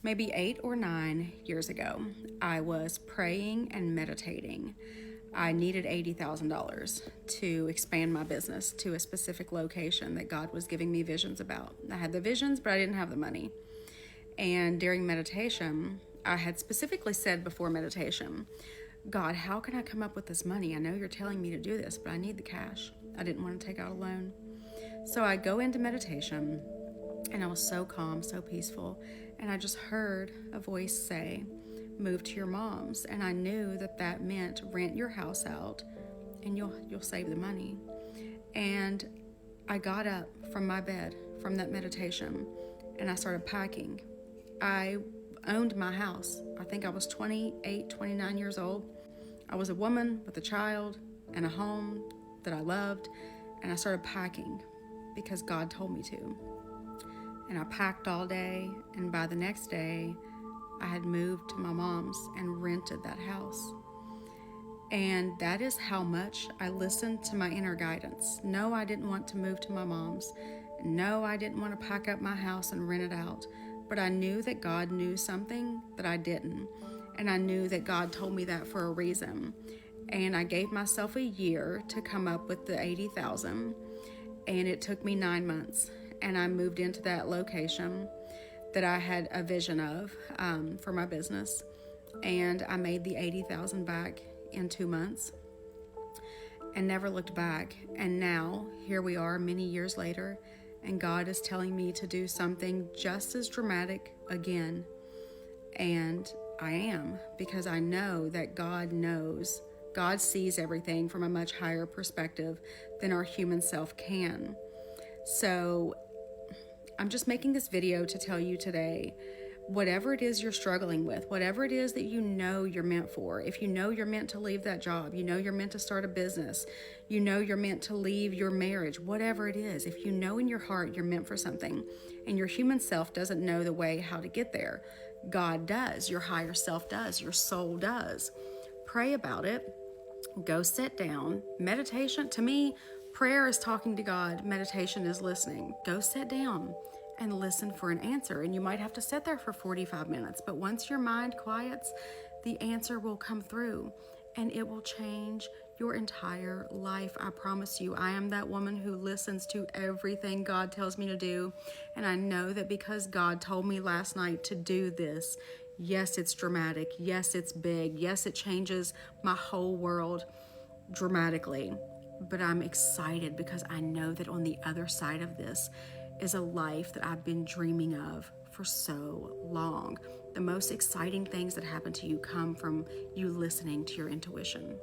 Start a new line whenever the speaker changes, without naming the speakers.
Maybe 8 or 9 years ago, I was praying and meditating. I needed $80,000 to expand my business to a specific location that God was giving me visions about. I had the visions, but I didn't have the money. And during meditation, I had specifically said before meditation, God, how can I come up with this money? I know you're telling me to do this, but I need the cash. I didn't want to take out a loan. So I go into meditation, and I was so calm, so peaceful. And I just heard a voice say, move to your mom's. And I knew that that meant rent your house out and you'll save the money. And I got up from my bed from that meditation and I started packing. I owned my house. I think I was 28, 29 years old. I was a woman with a child and a home that I loved. And I started packing because God told me to. And I packed all day, and by the next day, I had moved to my mom's and rented that house. And that is how much I listened to my inner guidance. No, I didn't want to move to my mom's. No, I didn't want to pack up my house and rent it out. But I knew that God knew something that I didn't. And I knew that God told me that for a reason. And I gave myself a year to come up with the $80,000. And it took me 9 months. And I moved into that location that I had a vision of for my business. And I made the $80,000 back in 2 months and never looked back. And now here we are many years later, and God is telling me to do something just as dramatic again. And I am, because I know that God knows. God sees everything from a much higher perspective than our human self can. So I'm just making this video to tell you today, whatever it is you're struggling with, whatever it is that you know you're meant for, if you know you're meant to leave that job, you know you're meant to start a business, you know you're meant to leave your marriage, whatever it is, if you know in your heart you're meant for something and your human self doesn't know the way how to get there, God does, your higher self does, your soul does. Pray about it. Go sit down. Meditation, to me, prayer is talking to God. Meditation is listening. Go sit down and listen for an answer. And you might have to sit there for 45 minutes. But once your mind quiets, the answer will come through. And it will change your entire life. I promise you, I am that woman who listens to everything God tells me to do. And I know that because God told me last night to do this, yes, it's dramatic. Yes, it's big. Yes, it changes my whole world dramatically. But I'm excited because I know that on the other side of this is a life that I've been dreaming of for so long. The most exciting things that happen to you come from you listening to your intuition.